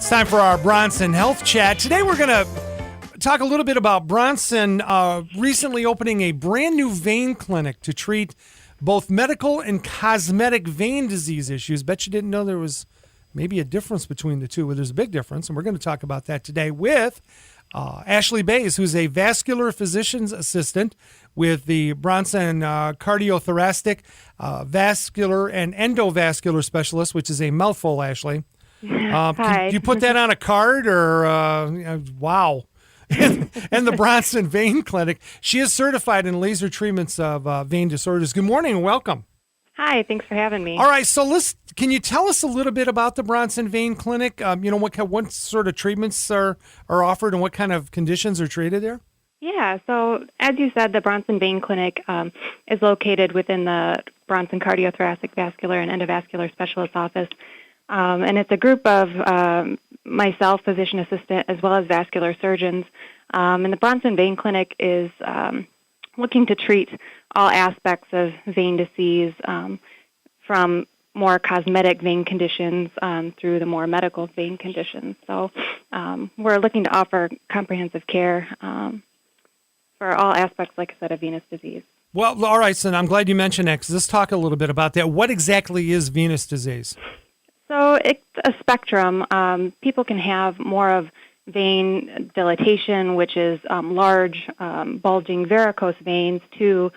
It's time for our Bronson Health Chat. Today we're going to talk a little bit about Bronson recently opening a brand new vein clinic to treat both medical and cosmetic vein disease issues. Bet you didn't know there was maybe a difference between the two. Well, there's a big difference, and we're going to talk about that today with Ashley Bays, who's a vascular physician's assistant with the Bronson cardiothoracic vascular and endovascular specialist, which is a mouthful, Ashley. Hi. Can you put that on a card or, wow. And the Bronson Vein Clinic. She is certified in laser treatments of vein disorders. Good morning and welcome. Hi, thanks for having me. All right, so can you tell us a little bit about the Bronson Vein Clinic? What sort of treatments are offered and what kind of conditions are treated there? Yeah, so as you said, the Bronson Vein Clinic is located within the Bronson Cardiothoracic Vascular and Endovascular Specialist Office. And it's a group of myself, physician assistant, as well as vascular surgeons. And the Bronson Vein Clinic is looking to treat all aspects of vein disease, from more cosmetic vein conditions through the more medical vein conditions. So we're looking to offer comprehensive care for all aspects, like I said, of venous disease. Well, all right, so I'm glad you mentioned that, because let's talk a little bit about that. What exactly is venous disease? So it's a spectrum. People can have more of vein dilatation, which is large, bulging varicose veins, to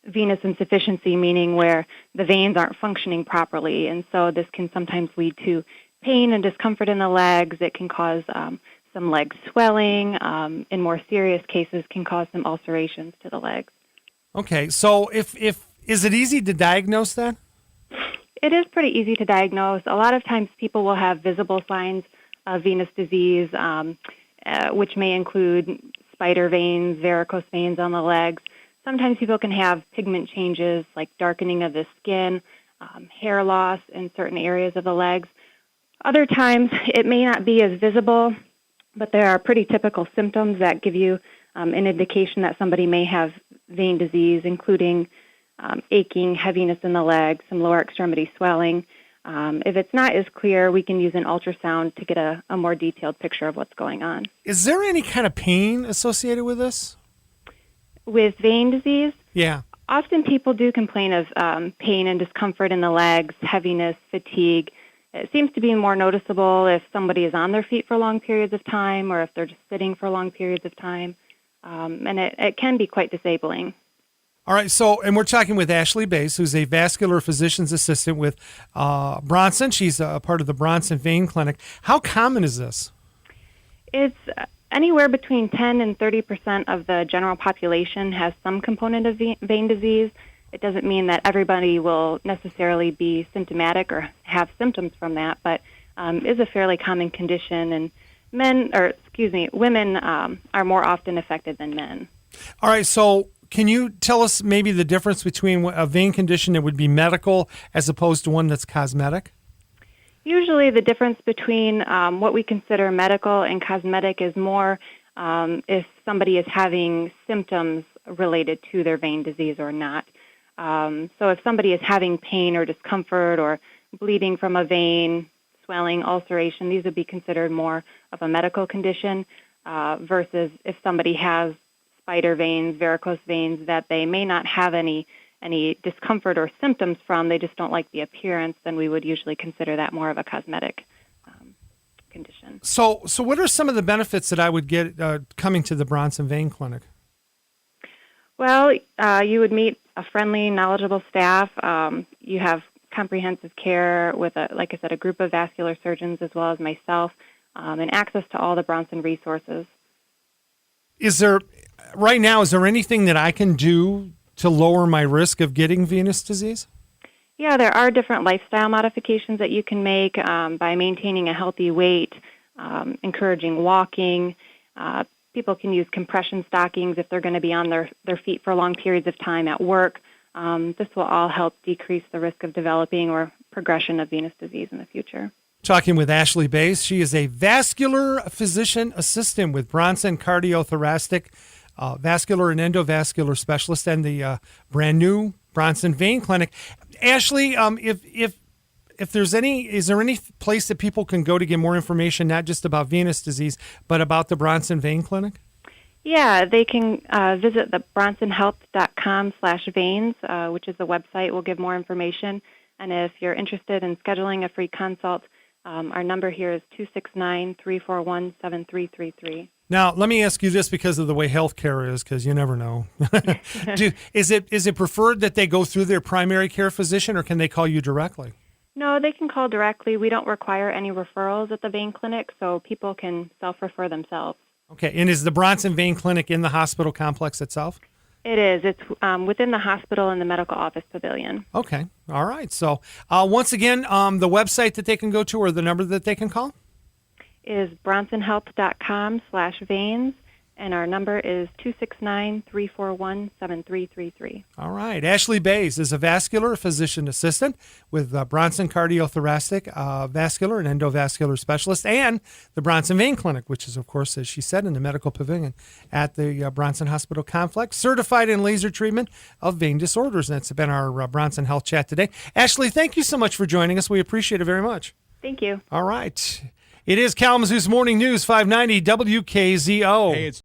venous insufficiency, meaning where the veins aren't functioning properly. And so this can sometimes lead to pain and discomfort in the legs. It can cause some leg swelling. In more serious cases, can cause some ulcerations to the legs. Okay, so if is it easy to diagnose that? It is pretty easy to diagnose. A lot of times people will have visible signs of venous disease, which may include spider veins, varicose veins on the legs. Sometimes people can have pigment changes like darkening of the skin, hair loss in certain areas of the legs. Other times it may not be as visible, but there are pretty typical symptoms that give you an indication that somebody may have vein disease, including aching, heaviness in the legs, some lower extremity swelling. If it's not as clear, we can use an ultrasound to get a more detailed picture of what's going on. Is there any kind of pain associated with this? With vein disease? Yeah. Often people do complain of pain and discomfort in the legs, heaviness, fatigue. It seems to be more noticeable if somebody is on their feet for long periods of time or if they're just sitting for long periods of time. And it can be quite disabling. All right, and we're talking with Ashley Bays, who's a vascular physician's assistant with Bronson. She's a part of the Bronson Vein Clinic. How common is this? It's anywhere between 10 and 30% of the general population has some component of vein disease. It doesn't mean that everybody will necessarily be symptomatic or have symptoms from that, but is a fairly common condition, and women are more often affected than men. All right, so can you tell us maybe the difference between a vein condition that would be medical as opposed to one that's cosmetic? Usually the difference between what we consider medical and cosmetic is more if somebody is having symptoms related to their vein disease or not. So if somebody is having pain or discomfort or bleeding from a vein, swelling, ulceration, these would be considered more of a medical condition versus if somebody has spider veins, varicose veins that they may not have any discomfort or symptoms from, they just don't like the appearance, then we would usually consider that more of a cosmetic condition. So what are some of the benefits that I would get coming to the Bronson Vein Clinic? Well, you would meet a friendly, knowledgeable staff. You have comprehensive care with, like I said, a group of vascular surgeons as well as myself, and access to all the Bronson resources. Is there anything that I can do to lower my risk of getting venous disease? Yeah, there are different lifestyle modifications that you can make by maintaining a healthy weight, encouraging walking. People can use compression stockings if they're going to be on their feet for long periods of time at work. This will all help decrease the risk of developing or progression of venous disease in the future. Talking with Ashley Bays. She is a vascular physician assistant with Bronson Cardiothoracic Vascular and Endovascular Specialist and the brand new Bronson Vein Clinic. Ashley, if if there's any, is there any place that people can go to get more information, not just about venous disease, but about the Bronson Vein Clinic? Yeah, they can visit the bronsonhealth.com/veins, which is the website. Will give more information. And if you're interested in scheduling a free consult, our number here is 269-341-7333. Now, let me ask you this because of the way healthcare is, because you never know. Is it preferred that they go through their primary care physician, or can they call you directly? No, they can call directly. We don't require any referrals at the vein clinic, so people can self-refer themselves. Okay, and is the Bronson Vein Clinic in the hospital complex itself? It is. It's within the hospital in the medical office pavilion. Okay, all right. So once again, the website that they can go to or the number that they can call? Is bronsonhealth.com/veins, and our number is 269-341-7333. All right. Ashley Bays is a vascular physician assistant with Bronson Cardiothoracic Vascular and Endovascular Specialist and the Bronson Vein Clinic, which is, of course, as she said, in the medical pavilion at the Bronson Hospital Complex, certified in laser treatment of vein disorders. And that's been our Bronson Health Chat today. Ashley, thank you so much for joining us. We appreciate it very much. Thank you. All right. It is Kalamazoo's Morning News, 590 WKZO. Hey, it's